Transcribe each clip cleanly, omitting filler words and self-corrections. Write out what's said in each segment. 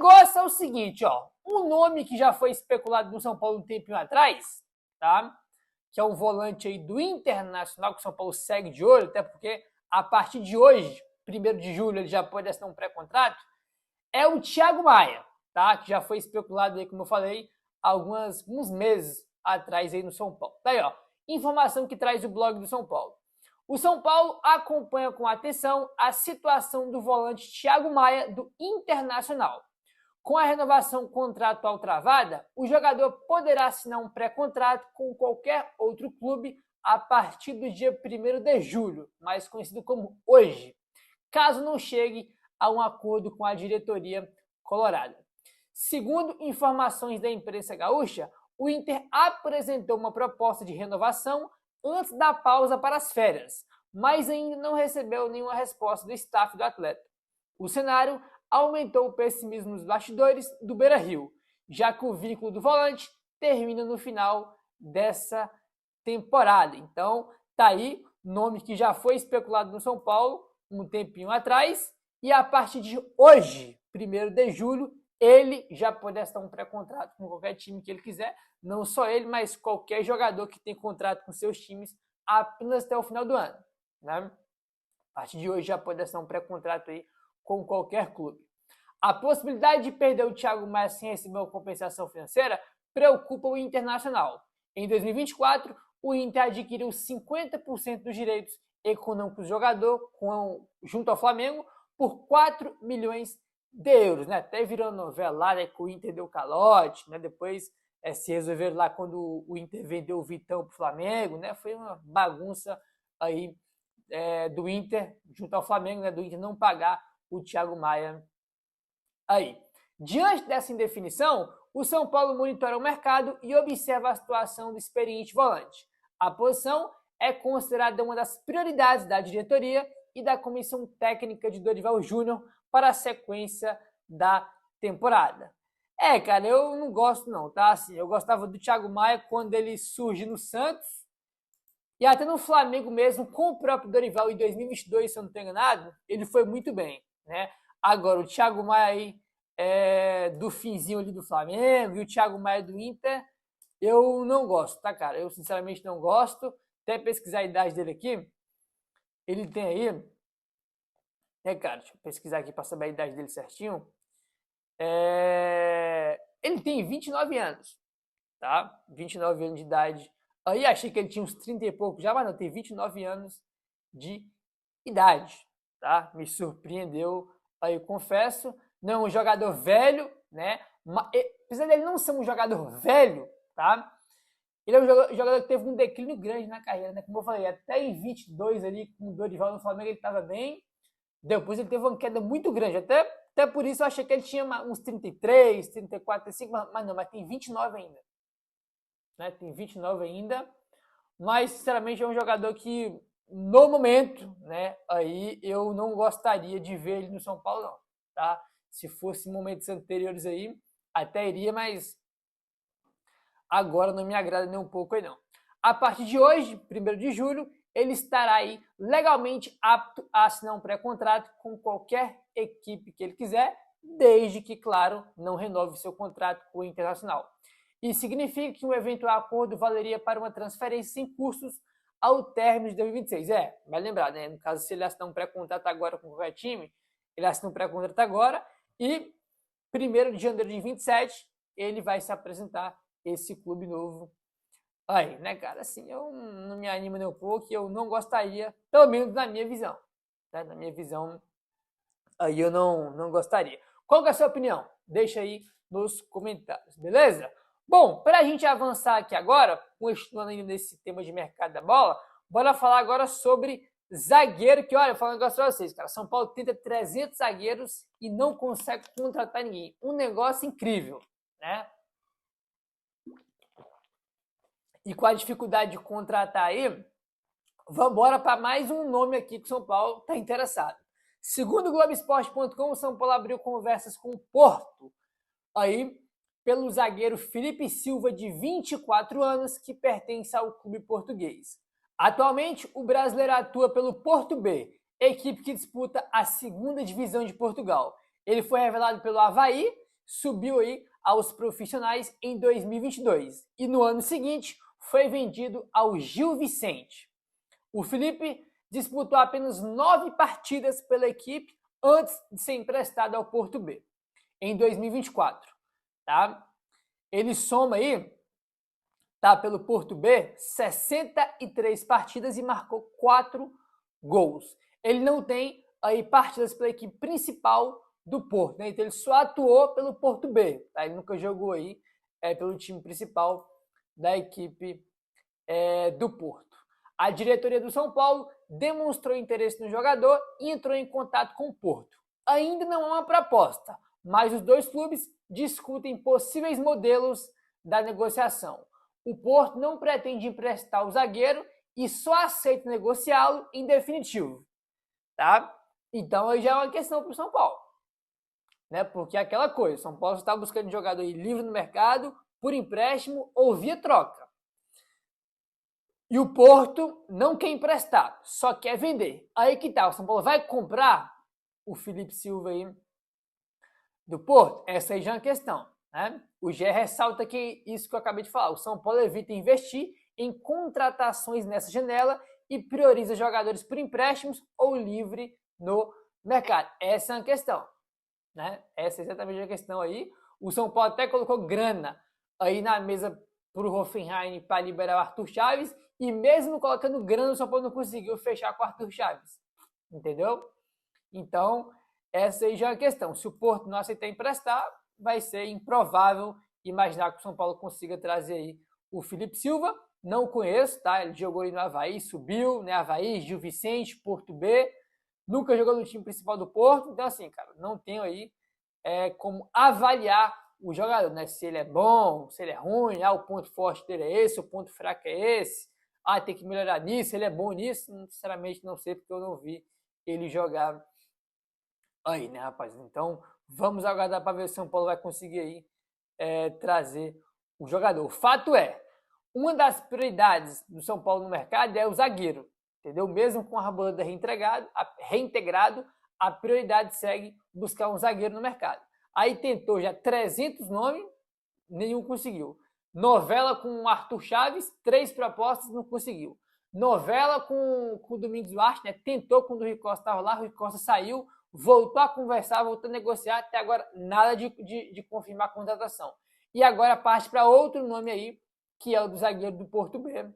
negócio é o seguinte, ó. Um nome que já foi especulado no São Paulo um tempinho atrás, tá? Que é um volante aí do Internacional, que o São Paulo segue de olho, até porque a partir de hoje, 1º de julho, ele já pode assinar um pré-contrato, é o Thiago Maia, tá? Que já foi especulado aí, como eu falei, alguns meses atrás aí no São Paulo. Tá aí, ó. Informação que traz o blog do São Paulo. O São Paulo acompanha com atenção a situação do volante Thiago Maia do Internacional. Com a renovação contratual travada, o jogador poderá assinar um pré-contrato com qualquer outro clube a partir do dia 1º de julho, mais conhecido como hoje, caso não chegue a um acordo com a diretoria colorada. Segundo informações da imprensa gaúcha, o Inter apresentou uma proposta de renovação antes da pausa para as férias, mas ainda não recebeu nenhuma resposta do staff do atleta. O cenário aumentou o pessimismo nos bastidores do Beira-Rio, já que o vínculo do volante termina no final dessa temporada. Então, tá aí, nome que já foi especulado no São Paulo um tempinho atrás, e a partir de hoje, 1º de julho, ele já pode assinar um pré-contrato com qualquer time que ele quiser, não só ele, mas qualquer jogador que tem contrato com seus times apenas até o final do ano, né? A partir de hoje já pode assinar um pré-contrato aí com qualquer clube. A possibilidade de perder o Thiago Maia sem receber uma compensação financeira preocupa o Internacional. Em 2024, o Inter adquiriu 50% dos direitos econômicos do jogador junto ao Flamengo por 4 milhões de euros. Né? Até virou novela lá, né, que o Inter deu calote, né? Depois se resolveram lá quando o Inter vendeu o Vitão para o Flamengo. Né? Foi uma bagunça aí do Inter junto ao Flamengo, né? Do Inter não pagar o Thiago Maia aí. Diante dessa indefinição, o São Paulo monitora o mercado e observa a situação do experiente volante. A posição é considerada uma das prioridades da diretoria e da comissão técnica de Dorival Júnior para a sequência da temporada. Cara, eu não gosto não, tá? Assim, eu gostava do Thiago Maia quando ele surge no Santos e até no Flamengo mesmo, com o próprio Dorival em 2022, se eu não estou enganado, ele foi muito bem, né? Agora, o Thiago Maia aí do finzinho ali do Flamengo e o Thiago Maia do Inter, eu não gosto, tá, cara? Eu sinceramente não gosto. Até pesquisar a idade dele aqui, ele tem aí, né, cara? Deixa eu pesquisar aqui para saber a idade dele certinho. Ele tem 29 anos, tá? 29 anos de idade. Aí achei que ele tinha uns 30 e pouco já, mas não, tem 29 anos de idade, tá? Me surpreendeu, aí eu confesso. Não é um jogador velho, né? Apesar dele não ser um jogador velho, tá? Ele é um jogador que teve um declínio grande na carreira, né? Como eu falei, até em 22 ali, com o Dorival no Flamengo, ele estava bem. Depois ele teve uma queda muito grande. Até por isso eu achei que ele tinha uns 33, 34, 35, mas não, mas tem 29 ainda. Né? Tem 29 ainda. Mas, sinceramente, é um jogador que, no momento, né, aí eu não gostaria de ver ele no São Paulo, não. Tá? Se fosse em momentos anteriores aí, até iria, mas agora não me agrada nem um pouco aí não. A partir de hoje, 1º de julho, ele estará aí legalmente apto a assinar um pré-contrato com qualquer equipe que ele quiser, desde que, claro, não renove seu contrato com o Internacional. Isso significa que um eventual acordo valeria para uma transferência sem custos ao término de 2026. Vai lembrar, né? No caso, se ele assinar um pré-contrato agora com qualquer time, ele assina um pré-contrato agora e 1º de janeiro de 2027 ele vai se apresentar esse clube novo aí, né, cara? Assim, eu não me animo nem um pouco, eu não gostaria, pelo menos na minha visão, né? Na minha visão, aí eu não gostaria. Qual que é a sua opinião? Deixa aí nos comentários, beleza? Bom, para a gente avançar aqui agora, continuando ainda nesse tema de mercado da bola, bora falar agora sobre zagueiro, que olha, eu vou falar um negócio para vocês, cara. São Paulo tenta 300 zagueiros e não consegue contratar ninguém. Um negócio incrível, né? E com a dificuldade de contratar aí, vamos embora para mais um nome aqui que o São Paulo está interessado. Segundo o Globoesporte.com, o São Paulo abriu conversas com o Porto, aí pelo zagueiro Felipe Silva, de 24 anos, que pertence ao clube português. Atualmente, o brasileiro atua pelo Porto B, equipe que disputa a 2ª divisão de Portugal. Ele foi revelado pelo Avaí, subiu aí aos profissionais em 2022 e no ano seguinte foi vendido ao Gil Vicente. O Felipe disputou apenas 9 partidas pela equipe antes de ser emprestado ao Porto B, em 2024. Tá? Ele soma aí, tá, pelo Porto B, 63 partidas e marcou 4 gols. Ele não tem aí partidas pela equipe principal do Porto, né? Então ele só atuou pelo Porto B, tá? Ele nunca jogou aí pelo time principal da equipe do Porto. A diretoria do São Paulo demonstrou interesse no jogador e entrou em contato com o Porto. Ainda não há uma proposta, mas os dois clubes discutem possíveis modelos da negociação. O Porto não pretende emprestar o zagueiro e só aceita negociá-lo em definitivo. Tá? Então aí já é uma questão para o São Paulo. Né? Porque é aquela coisa, o São Paulo está buscando jogador livre no mercado, por empréstimo ou via troca. E o Porto não quer emprestar, só quer vender. Aí que tá, o São Paulo vai comprar o Felipe Silva aí do Porto? Essa aí já é uma questão. Né? O Gé ressalta que isso que eu acabei de falar, o São Paulo evita investir em contratações nessa janela e prioriza jogadores por empréstimos ou livre no mercado. Essa é uma questão. Né? Essa é exatamente a questão aí. O São Paulo até colocou grana aí na mesa para o Hoffenheim para liberar o Arthur Chaves e mesmo colocando grana, o São Paulo não conseguiu fechar com o Arthur Chaves. Entendeu? Então, essa aí já é a questão. Se o Porto não aceitar emprestar, vai ser improvável imaginar que o São Paulo consiga trazer aí o Felipe Silva. Não conheço, tá? Ele jogou aí no Avaí, subiu, né? Avaí, Gil Vicente, Porto B. Nunca jogou no time principal do Porto. Então, assim, cara, não tenho aí como avaliar o jogador, né? Se ele é bom, se ele é ruim, o ponto forte dele é esse, o ponto fraco é esse. Tem que melhorar nisso, ele é bom nisso. Sinceramente, não sei porque eu não vi ele jogar aí, né, rapaz? Então, vamos aguardar para ver se o São Paulo vai conseguir aí trazer o jogador. O fato é, uma das prioridades do São Paulo no mercado é o zagueiro, entendeu? Mesmo com a Arboleda reintegrado, a prioridade segue buscar um zagueiro no mercado. Aí tentou já 300 nomes, nenhum conseguiu. Novela com o Arthur Chaves, 3 propostas, não conseguiu. Novela com o Domingos Duarte, né? Tentou quando o Rui Costa estava lá, o Rui Costa saiu, voltou a conversar, voltou a negociar, até agora nada de confirmar a contratação. E agora parte para outro nome aí, que é o do zagueiro do Porto B,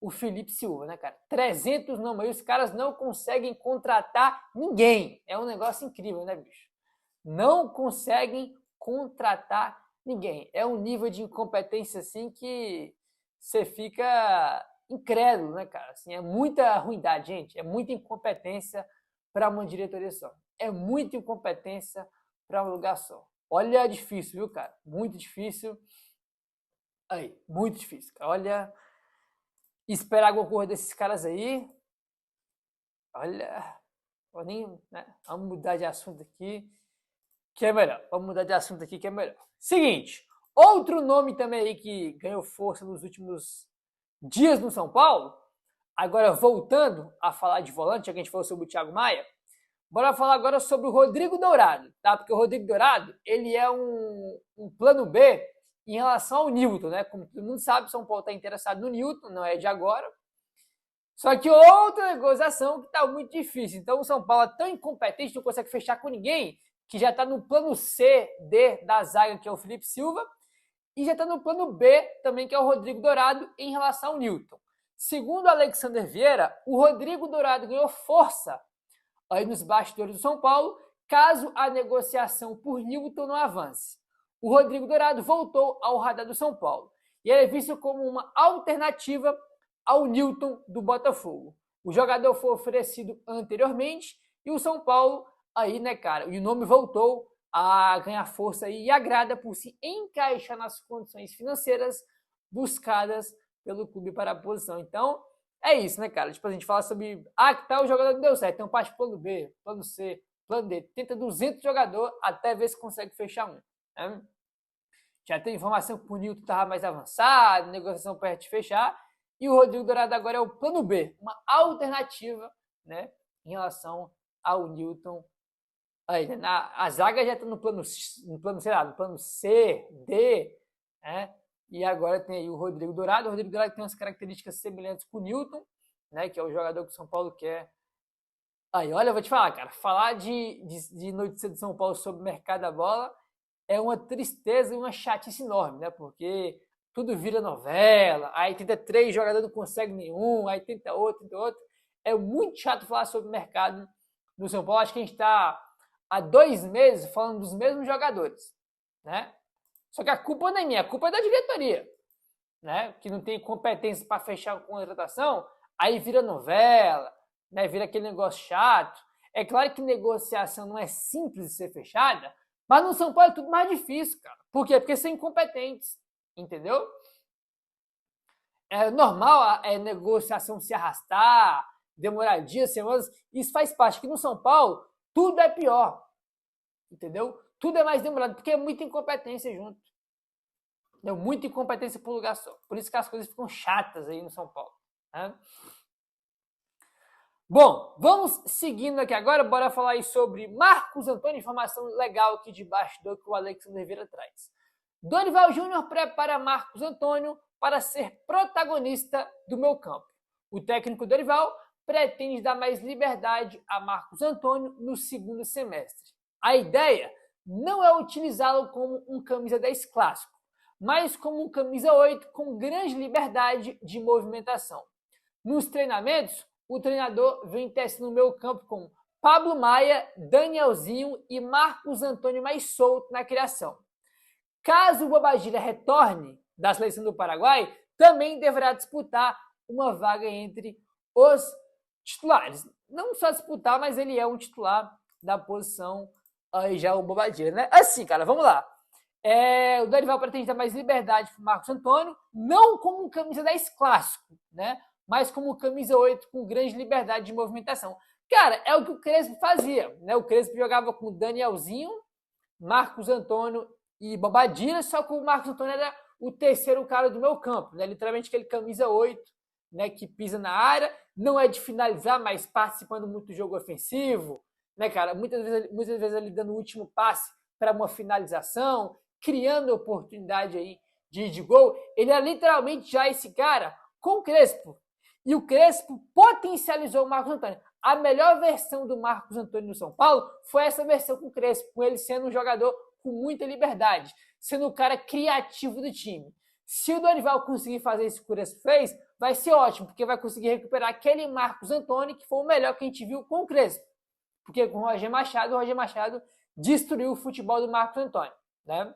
o Felipe Silva, né, cara? 300 nomes aí, os caras não conseguem contratar ninguém. É um negócio incrível, né, bicho? Não conseguem contratar ninguém. É um nível de incompetência, assim, que você fica incrédulo, né, cara? Assim, é muita ruindade, gente. É muita incompetência para uma diretoria só. É muita incompetência para um lugar só. Olha, é difícil, viu, cara? Muito difícil. Aí, muito difícil. Olha, esperar alguma coisa desses caras aí. Olha, né? Vamos mudar de assunto aqui, que é melhor. Vamos mudar de assunto aqui, que é melhor. Seguinte, outro nome também aí que ganhou força nos últimos dias no São Paulo, agora voltando a falar de volante, já que a gente falou sobre o Thiago Maia, bora falar agora sobre o Rodrigo Dourado, tá? Porque o Rodrigo Dourado, ele é um plano B em relação ao Newton, né? Como todo mundo sabe, o São Paulo está interessado no Newton, não é de agora. Só que outra negociação que está muito difícil. Então o São Paulo é tão incompetente, não consegue fechar com ninguém, que já está no plano C, D da zaga, que é o Felipe Silva, e já está no plano B também, que é o Rodrigo Dourado, em relação ao Newton. Segundo o Alexander Vieira, o Rodrigo Dourado ganhou força aí nos bastidores do São Paulo, caso a negociação por Newton não avance. O Rodrigo Dourado voltou ao radar do São Paulo e ele é visto como uma alternativa ao Newton do Botafogo. O jogador foi oferecido anteriormente e o São Paulo aí, né, cara, e o nome voltou a ganhar força aí e agrada por se encaixar nas condições financeiras buscadas pelo clube para a posição. Então, é isso, né, cara? Tipo, a gente fala sobre, que tal o jogador não deu certo, então parte plano B, plano C, plano D, tenta 200 jogadores até ver se consegue fechar um. Né? Já tem informação que o Newton estava mais avançado, negociação perto de fechar, e o Rodrigo Dourado agora é o plano B, uma alternativa, né, em relação ao Newton Aí, né, a zaga já está no plano, sei lá, no plano C, D, né? E agora tem aí o Rodrigo Dourado. O Rodrigo Dourado tem umas características semelhantes com o Newton, né? Que é o jogador que o São Paulo quer. Aí, olha, eu vou te falar, cara, falar de notícia de São Paulo sobre o mercado da bola é uma tristeza e uma chatice enorme, né? Porque tudo vira novela, aí tenta 3 jogadores não consegue nenhum, aí tenta outro. É muito chato falar sobre o mercado no São Paulo. Acho que a gente está há 2 meses falando dos mesmos jogadores, né? Só que a culpa não é minha, a culpa é da diretoria, né? Que não tem competência para fechar a contratação, aí vira novela, né? Vira aquele negócio chato. É claro que negociação não é simples de ser fechada, mas no São Paulo é tudo mais difícil, cara. Por quê? Porque são incompetentes, entendeu? É normal a negociação se arrastar, demorar dias, semanas. Isso faz parte. Aqui no São Paulo, tudo é pior, entendeu? Tudo é mais demorado, porque é muita incompetência junto. Entendeu? Muita incompetência por lugar só. Por isso que as coisas ficam chatas aí no São Paulo. Né? Bom, vamos seguindo aqui agora, bora falar aí sobre Marcos Antônio, informação legal aqui de bastidor que o Alexandre Vieira traz. Dorival Júnior prepara Marcos Antônio para ser protagonista do meu campo. O técnico Dorival pretende dar mais liberdade a Marcos Antônio no segundo semestre. A ideia não é utilizá-lo como um camisa 10 clássico, mas como um camisa 8 com grande liberdade de movimentação. Nos treinamentos, o treinador vem testando o meu campo com Pablo Maia, Danielzinho e Marcos Antônio mais solto na criação. Caso o Bobadilla retorne da seleção do Paraguai, também deverá disputar uma vaga entre os titulares. Não só disputar, mas ele é um titular da posição aí já o Bobadilla, né? Assim, cara, vamos lá. O Dorival pretende dar mais liberdade para o Marcos Antônio, não como um camisa 10 clássico, né? Mas como camisa 8 com grande liberdade de movimentação. Cara, é o que o Crespo fazia, né? O Crespo jogava com Danielzinho, Marcos Antônio e Bobadilla, só que o Marcos Antônio era o terceiro cara do meu campo, né? Literalmente aquele camisa 8, né? Que pisa na área, não é de finalizar, mas participando muito do jogo ofensivo, né, cara? Muitas vezes ele dando o último passe para uma finalização, criando oportunidade aí de gol. Ele é literalmente já esse cara com o Crespo. E o Crespo potencializou o Marcos Antônio. A melhor versão do Marcos Antônio no São Paulo foi essa versão com o Crespo, com ele sendo um jogador com muita liberdade, sendo o cara criativo do time. Se o Dorival conseguir fazer isso que o Crespo fez, vai ser ótimo, porque vai conseguir recuperar aquele Marcos Antônio que foi o melhor que a gente viu com o Crespo. Porque com o Roger Machado destruiu o futebol do Marcos Antônio, né?